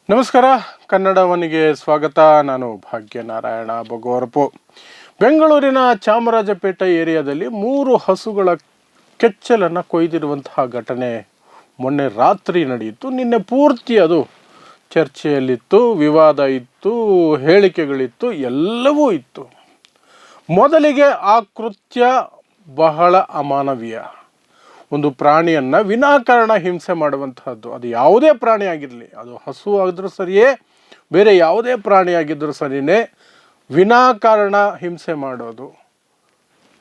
ನಮಸ್ಕಾರ, ಕನ್ನಡವನಿಗೆ ಸ್ವಾಗತ. ನಾನು ಭಾಗ್ಯನಾರಾಯಣ ಬಗೋರಪು. ಬೆಂಗಳೂರಿನ ಚಾಮರಾಜಪೇಟೆ ಏರಿಯಾದಲ್ಲಿ 3 ಹಸುಗಳ ಕೆಚ್ಚಲನ್ನು ಕೊಯ್ದಿರುವಂತಹ ಘಟನೆ ಮೊನ್ನೆ ರಾತ್ರಿ ನಡೆಯಿತು. ನಿನ್ನೆ ಪೂರ್ತಿ ಅದು ಚರ್ಚೆಯಲ್ಲಿತ್ತು, ವಿವಾದ ಇತ್ತು, ಹೇಳಿಕೆಗಳಿತ್ತು, ಎಲ್ಲವೂ ಇತ್ತು. ಮೊದಲಿಗೆ ಆ ಕೃತ್ಯ ಬಹಳ ಅಮಾನವೀಯ. ಒಂದು ಪ್ರಾಣಿಯನ್ನು ವಿನಾಕಾರಣ ಹಿಂಸೆ ಮಾಡುವಂತಹದ್ದು, ಅದು ಯಾವುದೇ ಪ್ರಾಣಿ ಆಗಿರಲಿ, ಅದು ಹಸು ಆಗಿದ್ರೂ ಸರಿಯೇ, ಬೇರೆ ಯಾವುದೇ ಪ್ರಾಣಿ ಆಗಿದ್ದರೂ ಸರಿಯೇ, ವಿನಾಕಾರಣ ಹಿಂಸೆ ಮಾಡೋದು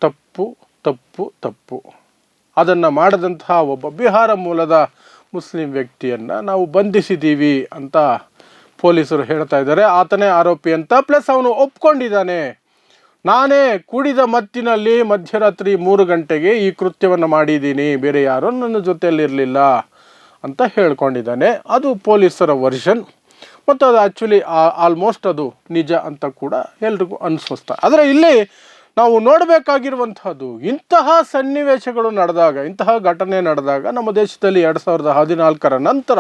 ತಪ್ಪು ತಪ್ಪು ತಪ್ಪು. ಅದನ್ನು ಮಾಡಿದಂತಹ ಒಬ್ಬ ಬಿಹಾರ ಮೂಲದ ಮುಸ್ಲಿಂ ವ್ಯಕ್ತಿಯನ್ನು ನಾವು ಬಂಧಿಸಿದ್ದೀವಿ ಅಂತ ಪೊಲೀಸರು ಹೇಳ್ತಾ ಇದ್ದಾರೆ. ಆತನೇ ಆರೋಪಿ ಅಂತ, ಪ್ಲಸ್ ಅವನು ಒಪ್ಕೊಂಡಿದ್ದಾನೆ. ನಾನೇ ಕುಡಿದ ಮತ್ತಿನಲ್ಲಿ ಮಧ್ಯರಾತ್ರಿ 3 ಗಂಟೆಗೆ ಈ ಕೃತ್ಯವನ್ನು ಮಾಡಿದ್ದೀನಿ, ಬೇರೆ ಯಾರೂ ನನ್ನ ಜೊತೆಯಲ್ಲಿರಲಿಲ್ಲ ಅಂತ ಹೇಳ್ಕೊಂಡಿದ್ದಾನೆ. ಅದು ಪೊಲೀಸರ ವರ್ಷನ್, ಮತ್ತು ಅದು ಆ್ಯಕ್ಚುಲಿ ಆಲ್ಮೋಸ್ಟ್ ಅದು ನಿಜ ಅಂತ ಕೂಡ ಎಲ್ರಿಗೂ ಅನಿಸ್ತಾ. ಆದರೆ ಇಲ್ಲಿ ನಾವು ನೋಡಬೇಕಾಗಿರುವಂಥದ್ದು, ಇಂತಹ ಸನ್ನಿವೇಶಗಳು ನಡೆದಾಗ, ಇಂತಹ ಘಟನೆ ನಡೆದಾಗ ನಮ್ಮ ದೇಶದಲ್ಲಿ 2014 ನಂತರ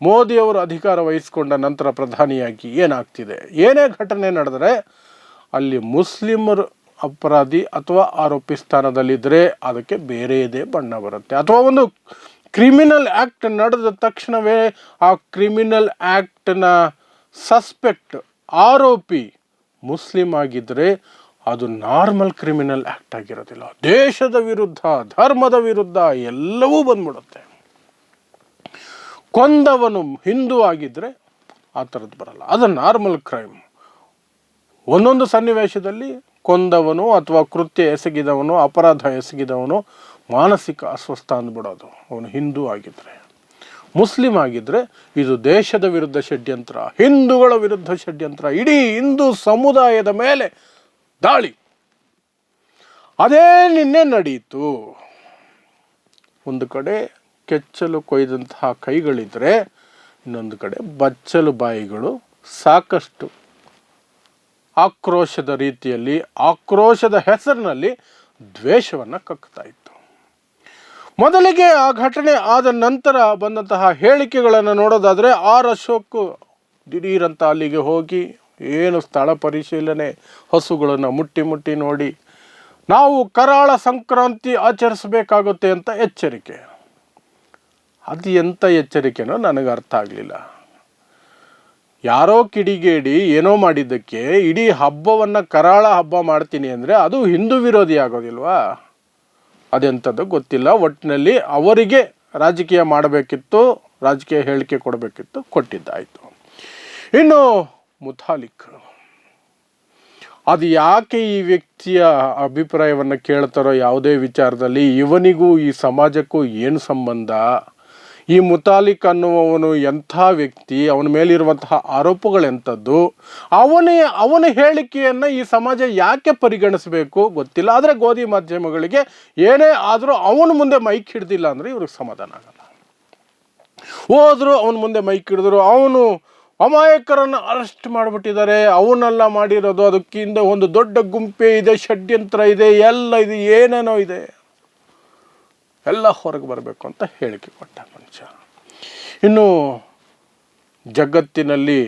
ಮೋದಿಯವರು ಅಧಿಕಾರ ವಹಿಸಿಕೊಂಡ ನಂತರ ಪ್ರಧಾನಿಯಾಗಿ ಏನಾಗ್ತಿದೆ, ಏನೇ ಘಟನೆ ನಡೆದರೆ ಅಲ್ಲಿ ಮುಸ್ಲಿಮರು ಅಪರಾಧಿ ಅಥವಾ ಆರೋಪಿ ಸ್ಥಾನದಲ್ಲಿದ್ದರೆ ಅದಕ್ಕೆ ಬೇರೆಯದೇ ಬಣ್ಣ ಬರುತ್ತೆ. ಅಥವಾ ಒಂದು ಕ್ರಿಮಿನಲ್ ಆ್ಯಕ್ಟ್ ನಡೆದ ತಕ್ಷಣವೇ ಆ ಕ್ರಿಮಿನಲ್ ಆ್ಯಕ್ಟ್ನ ಸಸ್ಪೆಕ್ಟ್, ಆರೋಪಿ ಮುಸ್ಲಿಂ ಆಗಿದ್ದರೆ ಅದು ನಾರ್ಮಲ್ ಕ್ರಿಮಿನಲ್ ಆ್ಯಕ್ಟ್ ಆಗಿರೋದಿಲ್ಲ. ದೇಶದ ವಿರುದ್ಧ, ಧರ್ಮದ ವಿರುದ್ಧ ಎಲ್ಲವೂ ಬಂದ್ಬಿಡುತ್ತೆ. ಕೊಂದವನು ಹಿಂದೂ ಆಗಿದ್ದರೆ ಆ ಥರದ್ದು ಬರಲ್ಲ, ಅದು ನಾರ್ಮಲ್ ಕ್ರೈಮ್. ಒಂದೊಂದು ಸನ್ನಿವೇಶದಲ್ಲಿ ಕೊಂದವನು ಅಥವಾ ಕೃತ್ಯ ಎಸಗಿದವನು, ಅಪರಾಧ ಎಸಗಿದವನು ಮಾನಸಿಕ ಅಸ್ವಸ್ಥ ಅಂದ್ಬಿಡೋದು ಅವನು ಹಿಂದೂ ಆಗಿದ್ದರೆ. ಮುಸ್ಲಿಂ ಆಗಿದ್ದರೆ ಇದು ದೇಶದ ವಿರುದ್ಧ ಷಡ್ಯಂತ್ರ, ಹಿಂದೂಗಳ ವಿರುದ್ಧ ಷಡ್ಯಂತ್ರ, ಇಡೀ ಹಿಂದೂ ಸಮುದಾಯದ ಮೇಲೆ ದಾಳಿ. ಅದೇ ನಿನ್ನೆ ನಡೆಯಿತು. ಒಂದು ಕಡೆ ಕೆಚ್ಚಲು ಕೊಯ್ದಂತಹ ಕೈಗಳಿದ್ದರೆ, ಇನ್ನೊಂದು ಕಡೆ ಬಚ್ಚಲು ಬಾಯಿಗಳು ಸಾಕಷ್ಟು ಆಕ್ರೋಶದ ರೀತಿಯಲ್ಲಿ, ಆಕ್ರೋಶದ ಹೆಸರಿನಲ್ಲಿ ದ್ವೇಷವನ್ನು ಕಕ್ತಾ ಇತ್ತು. ಮೊದಲಿಗೆ ಆ ಘಟನೆ ಆದ ನಂತರ ಬಂದಂತಹ ಹೇಳಿಕೆಗಳನ್ನು ನೋಡೋದಾದರೆ, ಆರ್ ಅಶೋಕ್ ದಿಢೀರಂತ ಅಲ್ಲಿಗೆ ಹೋಗಿ ಏನು ಸ್ಥಳ ಪರಿಶೀಲನೆ, ಹಸುಗಳನ್ನು ಮುಟ್ಟಿ ನೋಡಿ, ನಾವು ಕರಾಳ ಸಂಕ್ರಾಂತಿ ಆಚರಿಸಬೇಕಾಗುತ್ತೆ ಅಂತ ಎಚ್ಚರಿಕೆ. ಅದು ಎಂಥ ಎಚ್ಚರಿಕೆನೋ ನನಗೆ ಅರ್ಥ ಆಗಲಿಲ್ಲ. ಯಾರೋ ಕಿಡಿಗೇಡಿ ಏನೋ ಮಾಡಿದ್ದಕ್ಕೆ ಇಡೀ ಹಬ್ಬವನ್ನು ಕರಾಳ ಹಬ್ಬ ಮಾಡ್ತೀನಿ ಅಂದರೆ ಅದು ಹಿಂದೂ ವಿರೋಧಿ ಆಗೋದಿಲ್ವಾ? ಅದೆಂಥದ್ದು ಗೊತ್ತಿಲ್ಲ. ಒಟ್ಟಿನಲ್ಲಿ ಅವರಿಗೆ ರಾಜಕೀಯ ಮಾಡಬೇಕಿತ್ತು, ರಾಜಕೀಯ ಹೇಳಿಕೆ ಕೊಡಬೇಕಿತ್ತು, ಕೊಟ್ಟಿದ್ದಾಯಿತು. ಇನ್ನು ಮುತಾಲಿಕ್, ಅದು ಯಾಕೆ ಈ ವ್ಯಕ್ತಿಯ ಅಭಿಪ್ರಾಯವನ್ನು ಕೇಳ್ತಾರೋ ಯಾವುದೇ ವಿಚಾರದಲ್ಲಿ, ಇವನಿಗೂ ಈ ಸಮಾಜಕ್ಕೂ ಏನು ಸಂಬಂಧ? ಈ ಮುತಾಲಿಕ್ ಅನ್ನುವವನು ಎಂಥ ವ್ಯಕ್ತಿ, ಅವನ ಮೇಲಿರುವಂತಹ ಆರೋಪಗಳೆಂಥದ್ದು, ಅವನ ಹೇಳಿಕೆಯನ್ನು ಈ ಸಮಾಜ ಯಾಕೆ ಪರಿಗಣಿಸಬೇಕು ಗೊತ್ತಿಲ್ಲ. ಆದರೆ ಗೋಧಿ ಮಾಧ್ಯಮಗಳಿಗೆ ಏನೇ ಆದರೂ ಅವನ ಮುಂದೆ ಮೈಕ್ ಹಿಡ್ದಿಲ್ಲ ಅಂದರೆ ಇವ್ರಿಗೆ ಸಮಾಧಾನ ಆಗಲ್ಲ. ಹೋದ್ರು ಅವನ ಮುಂದೆ ಮೈಕ್ ಹಿಡಿದ್ರು, ಅವನು ಅಮಾಯಕರನ್ನು ಅರೆಸ್ಟ್ ಮಾಡಿಬಿಟ್ಟಿದ್ದಾರೆ, ಅವನ್ನೆಲ್ಲ ಮಾಡಿರೋದು, ಅದಕ್ಕಿಂತ ಒಂದು ದೊಡ್ಡ ಗುಂಪೆ ಇದೆ, ಷಡ್ಯಂತ್ರ ಇದೆ, ಎಲ್ಲ ಇದೆ, ಏನೇನೋ ಇದೆ, ಎಲ್ಲ ಹೊರಗೆ ಬರಬೇಕು ಅಂತ ಹೇಳಿಕೆ ಕೊಟ್ಟ ಮನುಷ್ಯ. ಇನ್ನು ಜಗತ್ತಿನಲ್ಲಿ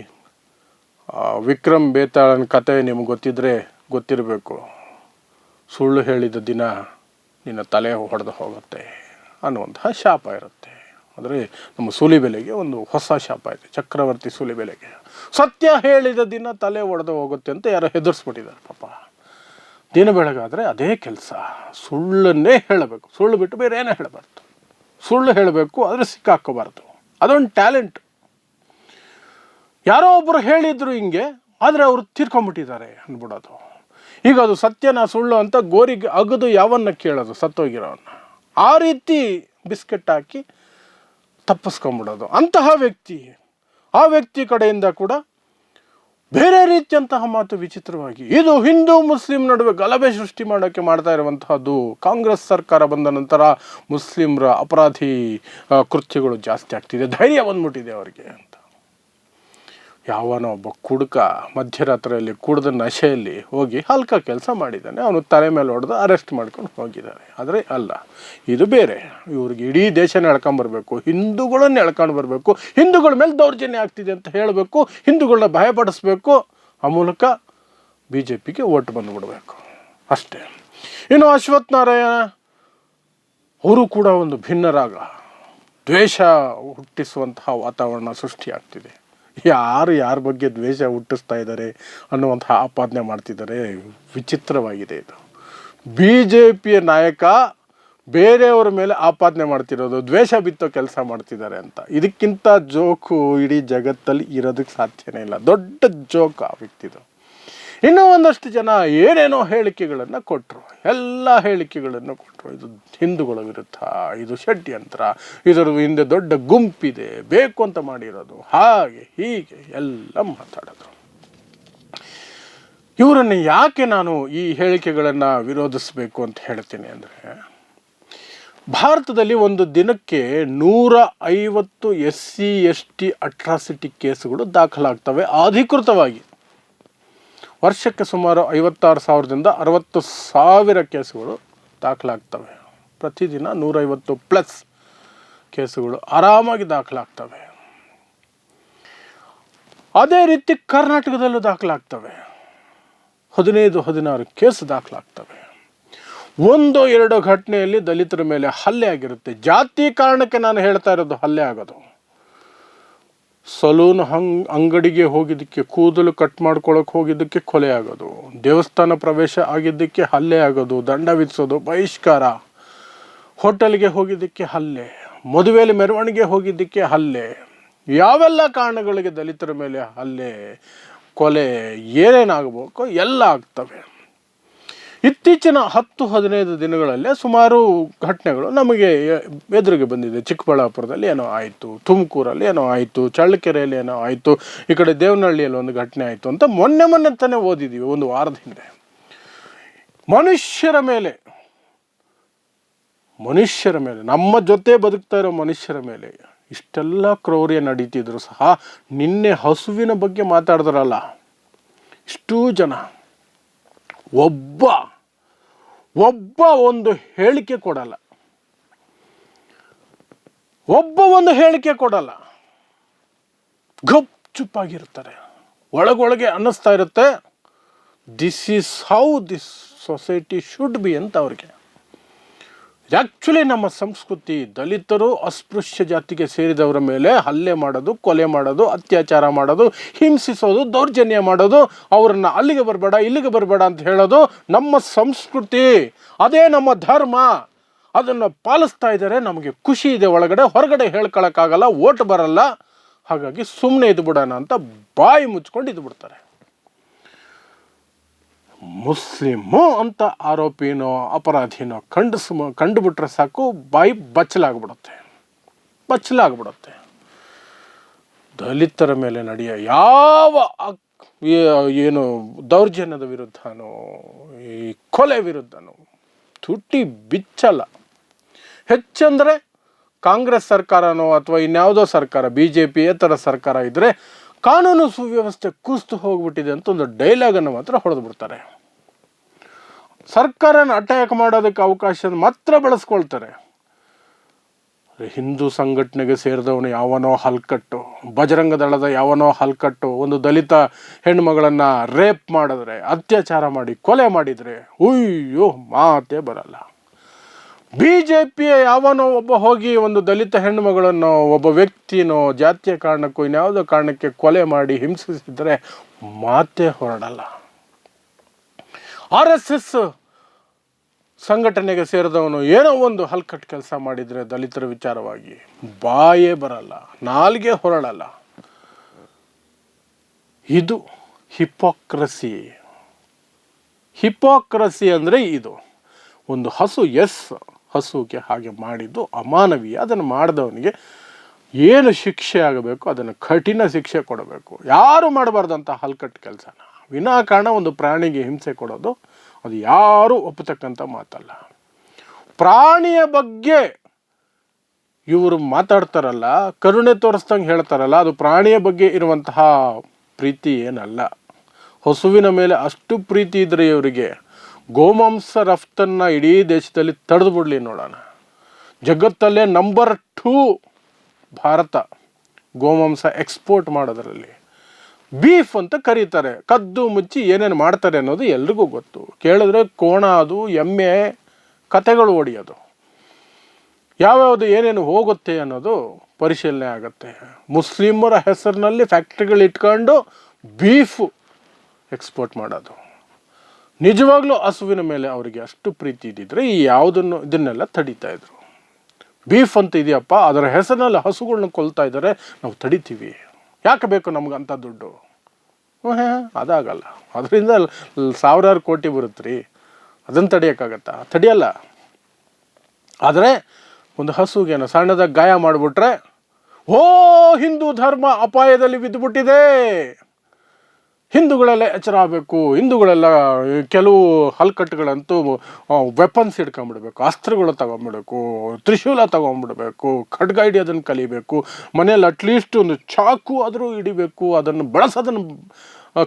ವಿಕ್ರಮ್ ಬೇತಾಳನ ಕತೆ ನಿಮಗೆ ಗೊತ್ತಿರಬೇಕು. ಸುಳ್ಳು ಹೇಳಿದ ದಿನ ನಿನ್ನ ತಲೆ ಹೊಡೆದು ಹೋಗುತ್ತೆ ಅನ್ನುವಂತಹ ಶಾಪ ಇರುತ್ತೆ. ಆದರೆ ನಮ್ಮ ಸೂಲಿಬೆಲೆಗೆ ಒಂದು ಹೊಸ ಶಾಪ ಇದೆ, ಚಕ್ರವರ್ತಿ ಸೂಲಿಬೆಲೆಗೆ. ಸತ್ಯ ಹೇಳಿದ ದಿನ ತಲೆ ಹೊಡೆದು ಹೋಗುತ್ತೆ ಅಂತ ಯಾರೋ ಹೆದರ್ಸ್ಬಿಟ್ಟಿದ್ದಾರೆ ಪಾಪ. ದಿನ ಬೆಳಗಾದರೆ ಅದೇ ಕೆಲಸ, ಸುಳ್ಳನ್ನೇ ಹೇಳಬೇಕು, ಸುಳ್ಳು ಬಿಟ್ಟು ಬೇರೆ ಏನೇ ಹೇಳಬಾರ್ದು. ಸುಳ್ಳು ಹೇಳಬೇಕು, ಆದರೆ ಸಿಕ್ಕಾಕೋಬಾರ್ದು. ಅದೊಂದು ಟ್ಯಾಲೆಂಟ್. ಯಾರೋ ಒಬ್ಬರು ಹೇಳಿದ್ರು ಹಿಂಗೆ, ಆದರೆ ಅವರು ತೀರ್ಕೊಂಡ್ಬಿಟ್ಟಿದ್ದಾರೆ ಅಂದ್ಬಿಡೋದು. ಈಗ ಅದು ಸತ್ಯನ ಸುಳ್ಳು ಅಂತ ಗೋರಿಗೆ ಅಗದು ಯಾವನ್ನ ಕೇಳೋದು, ಸತ್ತೋಗಿರೋವನ್ನ. ಆ ರೀತಿ ಬಿಸ್ಕೆಟ್ ಹಾಕಿ ತಪ್ಪಿಸ್ಕೊಂಡ್ಬಿಡೋದು. ಅಂತಹ ವ್ಯಕ್ತಿ, ಆ ವ್ಯಕ್ತಿ ಕಡೆಯಿಂದ ಕೂಡ ಬೇರೆ ರೀತಿಯಂತಹ ಮಾತು ವಿಚಿತ್ರವಾಗಿ. ಇದು ಹಿಂದೂ ಮುಸ್ಲಿಂ ನಡುವೆ ಗಲಭೆ ಸೃಷ್ಟಿ ಮಾಡೋಕ್ಕೆ ಮಾಡ್ತಾ ಇರುವಂತಹದ್ದು. ಕಾಂಗ್ರೆಸ್ ಸರ್ಕಾರ ಬಂದ ನಂತರ ಮುಸ್ಲಿಮರ ಅಪರಾಧಿ ಕೃತ್ಯಗಳು ಜಾಸ್ತಿ ಆಗ್ತಿದೆ, ಧೈರ್ಯ ಬಂದ್ಬಿಟ್ಟಿದೆ ಅವರಿಗೆ ಅಂತ. ಯಾವನೋ ಒಬ್ಬ ಕುಡುಕ ಮಧ್ಯರಾತ್ರಿಯಲ್ಲಿ ಕುಡಿದ ನಶೆಯಲ್ಲಿ ಹೋಗಿ ಹಲ್ಕ ಕೆಲಸ ಮಾಡಿದ್ದಾನೆ, ಅವನು ತಲೆ ಮೇಲೆ ಹೊಡೆದು ಅರೆಸ್ಟ್ ಮಾಡ್ಕೊಂಡು ಹೋಗಿದ್ದಾರೆ. ಆದರೆ ಅಲ್ಲ, ಇದು ಬೇರೆ. ಇವ್ರಿಗೆ ಇಡೀ ದೇಶನ ಎಳ್ಕೊಂಬರ್ಬೇಕು, ಹಿಂದೂಗಳನ್ನ ಎಳ್ಕೊಂಡು ಬರಬೇಕು, ಹಿಂದೂಗಳ ಮೇಲೆ ದೌರ್ಜನ್ಯ ಆಗ್ತಿದೆ ಅಂತ ಹೇಳಬೇಕು, ಹಿಂದೂಗಳನ್ನ ಭಯಪಡಿಸ್ಬೇಕು, ಆ ಮೂಲಕ ಬಿ ಜೆ ಪಿಗೆ ಓಟ್ ಬಂದುಬಿಡಬೇಕು ಅಷ್ಟೇ. ಇನ್ನು ಅಶ್ವಥ್ ನಾರಾಯಣ ಅವರು ಕೂಡ ಒಂದು ಭಿನ್ನ ರಾಗ, ದ್ವೇಷ ಹುಟ್ಟಿಸುವಂತಹ ವಾತಾವರಣ ಸೃಷ್ಟಿಯಾಗ್ತಿದೆ. ಯಾರ ಬಗ್ಗೆ ದ್ವೇಷ ಹುಟ್ಟಿಸ್ತಾ ಇದ್ದಾರೆ ಅನ್ನುವಂತಹ ಆಪಾದನೆ ಮಾಡ್ತಿದ್ದಾರೆ. ವಿಚಿತ್ರವಾಗಿದೆ ಇದು. ಬಿ ಜೆ ಪಿಯ ನಾಯಕ ಬೇರೆಯವರ ಮೇಲೆ ಆಪಾದನೆ ಮಾಡ್ತಿರೋದು, ದ್ವೇಷ ಬಿತ್ತೋ ಕೆಲಸ ಮಾಡ್ತಿದ್ದಾರೆ ಅಂತ. ಇದಕ್ಕಿಂತ ಜೋಕು ಇಡೀ ಜಗತ್ತಲ್ಲಿ ಇರೋದಕ್ಕೆ ಸಾಧ್ಯನೇ ಇಲ್ಲ. ದೊಡ್ಡ ಜೋಕ್ ಆ ವ್ಯಕ್ತಿದು. ಇನ್ನೂ ಒಂದಷ್ಟು ಜನ ಏನೇನೋ ಹೇಳಿಕೆಗಳನ್ನು ಕೊಟ್ಟರು, ಎಲ್ಲ ಹೇಳಿಕೆಗಳನ್ನು ಕೊಟ್ಟರು. ಇದು ಹಿಂದೂಗಳ ವಿರುದ್ಧ, ಇದು ಷಡ್ಯಂತ್ರ, ಇದರ ಹಿಂದೆ ದೊಡ್ಡ ಗುಂಪಿದೆ, ಬೇಕು ಅಂತ ಮಾಡಿರೋದು, ಹಾಗೆ ಹೀಗೆ ಎಲ್ಲ ಮಾತಾಡೋದು. ಇವರನ್ನು ಯಾಕೆ ನಾನು ಈ ಹೇಳಿಕೆಗಳನ್ನು ವಿರೋಧಿಸಬೇಕು ಅಂತ ಹೇಳ್ತೀನಿ ಅಂದರೆ, ಭಾರತದಲ್ಲಿ ಒಂದು ದಿನಕ್ಕೆ 150 SC/ST ಅಟ್ರಾಸಿಟಿ ಕೇಸುಗಳು ದಾಖಲಾಗ್ತವೆ ಅಧಿಕೃತವಾಗಿ. ವರ್ಷಕ್ಕೆ ಸುಮಾರು 56,000ದಿಂದ 60,000 ಕೇಸುಗಳು ದಾಖಲಾಗ್ತವೆ. ಪ್ರತಿದಿನ 150+ ಕೇಸುಗಳು ಆರಾಮಾಗಿ ದಾಖಲಾಗ್ತವೆ. ಅದೇ ರೀತಿ ಕರ್ನಾಟಕದಲ್ಲೂ ದಾಖಲಾಗ್ತವೆ. 15-16 ಕೇಸ್ ದಾಖಲಾಗ್ತವೆ. 1-2 ಘಟನೆಯಲ್ಲಿ ದಲಿತರ ಮೇಲೆ ಹಲ್ಲೆ ಆಗಿರುತ್ತೆ. ಜಾತಿ ಕಾರಣಕ್ಕೆ ನಾನು ಹೇಳ್ತಾ ಇರೋದು ಹಲ್ಲೆ ಆಗೋದು. ಸಲೂನ್ ಅಂಗಡಿಗೆ ಹೋಗಿದ್ದಕ್ಕೆ, ಕೂದಲು ಕಟ್ ಮಾಡ್ಕೊಳ್ಳೋಕೆ ಹೋಗಿದ್ದಕ್ಕೆ ಕೊಲೆ ಆಗೋದು, ದೇವಸ್ಥಾನ ಪ್ರವೇಶ ಆಗಿದ್ದಕ್ಕೆ ಹಲ್ಲೆ ಆಗೋದು, ದಂಡ ವಿಧಿಸೋದು, ಬಹಿಷ್ಕಾರ, ಹೋಟೆಲ್ಗೆ ಹೋಗಿದ್ದಕ್ಕೆ ಹಲ್ಲೆ, ಮದುವೆಯಲ್ಲಿ ಮೆರವಣಿಗೆ ಹೋಗಿದ್ದಕ್ಕೆ ಹಲ್ಲೆ, ಯಾವೆಲ್ಲ ಕಾರಣಗಳಿಗೆ ದಲಿತರ ಮೇಲೆ ಹಲ್ಲೆ, ಕೊಲೆ ಏನೇನಾಗಬೇಕು ಎಲ್ಲ ಆಗ್ತವೆ. ಇತ್ತೀಚಿನ 10-15 ದಿನಗಳಲ್ಲೇ ಸುಮಾರು ಘಟನೆಗಳು ನಮಗೆ ಎದುರಿಗೆ ಬಂದಿದೆ. ಚಿಕ್ಕಬಳ್ಳಾಪುರದಲ್ಲಿ ಏನೋ ಆಯಿತು, ತುಮಕೂರಲ್ಲಿ ಏನೋ ಆಯಿತು, ಚಳ್ಳಕೆರೆಯಲ್ಲಿ ಏನೋ ಆಯಿತು, ಈ ಕಡೆ ದೇವನಹಳ್ಳಿಯಲ್ಲಿ ಒಂದು ಘಟನೆ ಆಯಿತು ಅಂತ ಮೊನ್ನೆ ತಾನೇ ಓದಿದ್ದೀವಿ, ಒಂದು ವಾರದ ಹಿಂದೆ. ಮನುಷ್ಯರ ಮೇಲೆ ನಮ್ಮ ಜೊತೆ ಬದುಕ್ತಾ ಇರೋ ಮನುಷ್ಯರ ಮೇಲೆ ಇಷ್ಟೆಲ್ಲ ಕ್ರೌರ್ಯ ನಡೀತಿದ್ರು ಸಹ ನಿನ್ನೆ ಹಸುವಿನ ಬಗ್ಗೆ ಮಾತಾಡಿದ್ರಲ್ಲ ಇಷ್ಟೂ ಜನ, ಒಬ್ಬ ಒಂದು ಹೇಳಿಕೆ ಕೊಡಲ್ಲ, ಗಪ್ ಚುಪ್ಪಾಗಿರ್ತಾರೆ. ಒಳಗೊಳಗೆ ಅನ್ನಿಸ್ತಾ ಇರುತ್ತೆ, this is how this society should be ಅಂತ ಅವ್ರಿಗೆ. ಆ್ಯಕ್ಚುಲಿ ನಮ್ಮ ಸಂಸ್ಕೃತಿ ದಲಿತರು, ಅಸ್ಪೃಶ್ಯ ಜಾತಿಗೆ ಸೇರಿದವರ ಮೇಲೆ ಹಲ್ಲೆ ಮಾಡೋದು, ಕೊಲೆ ಮಾಡೋದು, ಅತ್ಯಾಚಾರ ಮಾಡೋದು, ಹಿಂಸಿಸೋದು, ದೌರ್ಜನ್ಯ ಮಾಡೋದು, ಅವರನ್ನು ಅಲ್ಲಿಗೆ ಬರಬೇಡ ಇಲ್ಲಿಗೆ ಬರಬೇಡ ಅಂತ ಹೇಳೋದು ನಮ್ಮ ಸಂಸ್ಕೃತಿ, ಅದೇ ನಮ್ಮ ಧರ್ಮ. ಅದನ್ನು ಪಾಲಿಸ್ತಾ ಇದ್ದಾರೆ. ನಮಗೆ ಖುಷಿ ಇದೆ, ಒಳಗಡೆ ಹೊರಗಡೆ ಹೇಳ್ಕೊಳಕ್ಕಾಗಲ್ಲ, ಓಟ್ ಬರಲ್ಲ, ಹಾಗಾಗಿ ಸುಮ್ಮನೆ ಇದ್ಬಿಡೋಣ ಅಂತ ಬಾಯಿ ಮುಚ್ಕೊಂಡು ಇದ್ಬಿಡ್ತಾರೆ. ಮುಸ್ಲಿಮು ಅಂತ ಆರೋಪಿನೋ ಅಪರಾಧಿನೋ ಕಂಡುಬಿಟ್ರೆ ಸಾಕು, ಬಾಯಿ ಬಚ್ಚಲಾಗ್ಬಿಡುತ್ತೆ. ದಲಿತರ ಮೇಲೆ ನಡೆಯೋ ಯಾವ ಏನು ದೌರ್ಜನ್ಯದ ವಿರುದ್ಧನೋ, ಈ ಕೊಲೆ ವಿರುದ್ಧನೋ ತುಟಿ ಬಿಚ್ಚಲ್ಲ. ಹೆಚ್ಚಂದರೆ ಕಾಂಗ್ರೆಸ್ ಸರ್ಕಾರನೋ ಅಥವಾ ಇನ್ಯಾವುದೋ ಸರ್ಕಾರ, BJP ಥರ ಸರ್ಕಾರ ಇದ್ದರೆ ಕಾನೂನು ಸುವ್ಯವಸ್ಥೆ ಕುಸಿದು ಹೋಗ್ಬಿಟ್ಟಿದೆ ಅಂತ ಒಂದು ಡೈಲಾಗನ್ನು ಮಾತ್ರ ಹೊಡೆದು ಬಿಡ್ತಾರೆ. ಸರ್ಕಾರನ ಅಟ್ಯಾಕ್ ಮಾಡೋದಕ್ಕೆ ಅವಕಾಶ ಮಾತ್ರ ಬಳಸ್ಕೊಳ್ತಾರೆ. ಹಿಂದೂ ಸಂಘಟನೆಗೆ ಸೇರಿದವನು ಯಾವನೋ ಹಲ್ಕಟ್ಟು, ಬಜರಂಗ ದಳದ ಯಾವನೋ ಹಲ್ಕಟ್ಟು ಒಂದು ದಲಿತ ಹೆಣ್ಮಗಳನ್ನು ರೇಪ್ ಮಾಡಿದ್ರೆ, ಅತ್ಯಾಚಾರ ಮಾಡಿ ಕೊಲೆ ಮಾಡಿದರೆ ಅಯ್ಯೋ ಮಾತೇ ಬರಲ್ಲ. BJP ಯಾವನೋ ಒಬ್ಬ ಹೋಗಿ ಒಂದು ದಲಿತ ಹೆಣ್ಣುಮಗಳನ್ನು, ಒಬ್ಬ ವ್ಯಕ್ತಿನೋ ಜಾತಿಯ ಕಾರಣಕ್ಕೂ ಇನ್ಯಾವುದೋ ಕಾರಣಕ್ಕೆ ಕೊಲೆ ಮಾಡಿ ಹಿಂಸಿಸಿದರೆ ಮಾತೇ ಹೊರಡಲ್ಲ. RSS ಸಂಘಟನೆಗೆ ಸೇರಿದವನು ಏನೋ ಒಂದು ಹಲ್ಕಟ್ಟು ಕೆಲಸ ಮಾಡಿದರೆ ದಲಿತರ ವಿಚಾರವಾಗಿ ಬಾಯೇ ಬರಲ್ಲ, ನಾಲ್ಗೆ ಹೊರಡಲ್ಲ. ಇದು ಹಿಪೋಕ್ರಸಿ ಅಂದರೆ ಇದು. ಒಂದು ಹಸುಗೆ ಹಾಗೆ ಮಾಡಿದ್ದು ಅಮಾನವೀಯ. ಅದನ್ನು ಮಾಡಿದವನಿಗೆ ಏನು ಶಿಕ್ಷೆ ಆಗಬೇಕು ಅದನ್ನು ಕಠಿಣ ಶಿಕ್ಷೆ ಕೊಡಬೇಕು. ಯಾರು ಮಾಡಬಾರ್ದಂಥ ಹಲ್ಕಟ್ಟು ಕೆಲಸನ. ವಿನಾಕಾರಣ ಒಂದು ಪ್ರಾಣಿಗೆ ಹಿಂಸೆ ಕೊಡೋದು ಅದು ಯಾರೂ ಒಪ್ಪತಕ್ಕಂಥ ಮಾತಲ್ಲ. ಪ್ರಾಣಿಯ ಬಗ್ಗೆ ಇವರು ಮಾತಾಡ್ತಾರಲ್ಲ, ಕರುಣೆ ತೋರಿಸ್ದಂಗೆ ಹೇಳ್ತಾರಲ್ಲ, ಅದು ಪ್ರಾಣಿಯ ಬಗ್ಗೆ ಇರುವಂತಹ ಪ್ರೀತಿ ಏನಲ್ಲ. ಹಸುವಿನ ಮೇಲೆ ಅಷ್ಟು ಪ್ರೀತಿ ಇದ್ದರೆ ಇವರಿಗೆ ಗೋಮಾಂಸ ರಫ್ತನ್ನು ಇಡೀ ದೇಶದಲ್ಲಿ ತಡೆದು ಬಿಡಲಿ ನೋಡೋಣ. ಜಗತ್ತಲ್ಲೇ ನಂಬರ್ 2 ಭಾರತ ಗೋಮಾಂಸ ಎಕ್ಸ್ಪೋರ್ಟ್ ಮಾಡೋದರಲ್ಲಿ. ಬೀಫ್ ಅಂತ ಕರೀತಾರೆ, ಕದ್ದು ಮುಚ್ಚಿ ಏನೇನು ಮಾಡ್ತಾರೆ ಅನ್ನೋದು ಎಲ್ರಿಗೂ ಗೊತ್ತು. ಕೇಳಿದ್ರೆ ಕೋಣ ಅದು ಎಮ್ಮೆ ಕತೆಗಳು ಹೊಡೆಯೋದು, ಯಾವ್ಯಾವುದು ಏನೇನು ಹೋಗುತ್ತೆ ಅನ್ನೋದು ಪರಿಶೀಲನೆ ಆಗುತ್ತೆ. ಮುಸ್ಲಿಮರ ಹೆಸರಿನಲ್ಲಿ ಫ್ಯಾಕ್ಟ್ರಿಗಳು ಇಟ್ಕೊಂಡು ಬೀಫು ಎಕ್ಸ್ಪೋರ್ಟ್ ಮಾಡೋದು. ನಿಜವಾಗ್ಲೂ ಹಸುವಿನ ಮೇಲೆ ಅವರಿಗೆ ಅಷ್ಟು ಪ್ರೀತಿ ಇದ್ದಿದ್ರೆ ಇದನ್ನೆಲ್ಲ ತಡೀತಾ ಇದ್ರು. ಬೀಫ್ ಅಂತ ಇದೆಯಪ್ಪ, ಅದರ ಹೆಸರಿನಲ್ಲಿ ಹಸುಗಳನ್ನ ಕೊಲ್ತಾ ಇದ್ದಾರೆ, ನಾವು ತಡಿತೀವಿ, ಯಾಕೆ ಬೇಕು ನಮ್ಗಂಥ ದುಡ್ಡು? ಅದಾಗಲ್ಲ. ಅದರಿಂದ 1000 ಕೋಟಿ ಬರುತ್ತೆ ರೀ, ಅದನ್ನು ತಡಿಯೋಕ್ಕಾಗತ್ತಾ? ತಡಿಯಲ್ಲ. ಆದರೆ ಒಂದು ಹಸುಗೇನೋ ಸಣ್ಣದಾಗಿ ಗಾಯ ಮಾಡಿಬಿಟ್ರೆ ಹಿಂದೂ ಧರ್ಮ ಅಪಾಯದಲ್ಲಿ ಬಿದ್ದುಬಿಟ್ಟಿದೆ, ಹಿಂದೂಗಳೆಲ್ಲ ಎಚ್ಚರ ಆಗಬೇಕು, ಹಿಂದೂಗಳೆಲ್ಲ ಕೆಲವು ಹಲ್ಕಟ್ಟುಗಳಂತೂ ವೆಪನ್ಸ್ ಹಿಡ್ಕೊಂಬಿಡ್ಬೇಕು, ಅಸ್ತ್ರಗಳು ತಗೊಂಬಿಡಬೇಕು, ತ್ರಿಶೂಲ ತಗೊಂಬಿಡ್ಬೇಕು, ಖಡ್ಗ ಹಿಡಿಯೋದನ್ನು ಕಲಿಬೇಕು, ಮನೆಯಲ್ಲಿ ಅಟ್ಲೀಸ್ಟ್ ಒಂದು ಚಾಕು ಆದರೂ ಹಿಡಿಬೇಕು, ಅದನ್ನು ಬಳಸೋದನ್ನು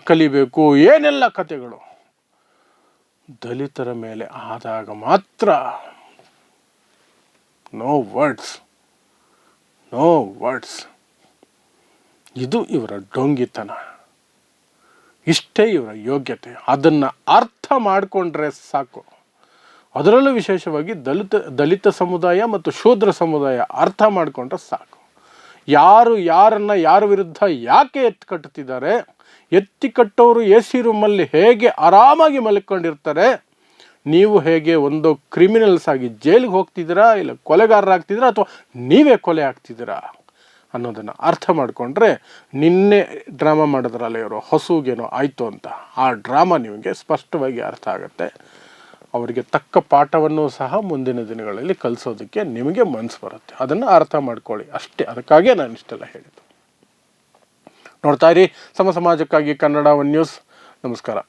ಕಲಿಬೇಕು, ಏನೆಲ್ಲ ಕಥೆಗಳು. ದಲಿತರ ಮೇಲೆ ಆದಾಗ ಮಾತ್ರ ನೋ ವರ್ಡ್ಸ್. ಇದು ಇವರ ಡೊಂಗಿತನ, ಇಷ್ಟೇ ಇವರ ಯೋಗ್ಯತೆ. ಅದನ್ನು ಅರ್ಥ ಮಾಡಿಕೊಂಡ್ರೆ ಸಾಕು. ಅದರಲ್ಲೂ ವಿಶೇಷವಾಗಿ ದಲಿತ ಸಮುದಾಯ ಮತ್ತು ಶೂದ್ರ ಸಮುದಾಯ ಅರ್ಥ ಮಾಡಿಕೊಂಡ್ರೆ ಸಾಕು. ಯಾರ ವಿರುದ್ಧ ಯಾಕೆ ಎತ್ತಿಕಟ್ಟುತ್ತಿದ್ದಾರೆ, ಎತ್ತಿಕಟ್ಟೋರು AC ರೂಮಲ್ಲಿ ಹೇಗೆ ಆರಾಮಾಗಿ ಮಲ್ಕೊಂಡಿರ್ತಾರೆ, ನೀವು ಹೇಗೆ ಒಂದು ಕ್ರಿಮಿನಲ್ಸ್ ಆಗಿ ಜೈಲಿಗೆ ಹೋಗ್ತಿದ್ದೀರಾ, ಇಲ್ಲ ಕೊಲೆಗಾರರಾಗ್ತಿದ್ದೀರಾ, ಅಥವಾ ನೀವೇ ಕೊಲೆ ಆಗ್ತಿದ್ದೀರಾ ಅನ್ನೋದನ್ನು ಅರ್ಥ ಮಾಡಿಕೊಂಡ್ರೆ, ನಿನ್ನೆ ಡ್ರಾಮಾ ಮಾಡಿದ್ರಲ್ಲ ಇವರು ಹಸುಗೇನೋ ಆಯಿತು ಅಂತ, ಆ ಡ್ರಾಮಾ ನಿಮಗೆ ಸ್ಪಷ್ಟವಾಗಿ ಅರ್ಥ ಆಗುತ್ತೆ. ಅವರಿಗೆ ತಕ್ಕ ಪಾಠವನ್ನು ಸಹ ಮುಂದಿನ ದಿನಗಳಲ್ಲಿ ಕಲಿಸೋದಕ್ಕೆ ನಿಮಗೆ ಮನಸ್ಸು ಬರುತ್ತೆ. ಅದನ್ನು ಅರ್ಥ ಮಾಡ್ಕೊಳ್ಳಿ ಅಷ್ಟೇ. ಅದಕ್ಕಾಗೇ ನಾನು ಇಷ್ಟೆಲ್ಲ ಹೇಳಿದ್ದು. ನೋಡ್ತಾ ಇರಿ ಸಮಾಜಕ್ಕಾಗಿ ಕನ್ನಡ 1 ನ್ಯೂಸ್. ನಮಸ್ಕಾರ.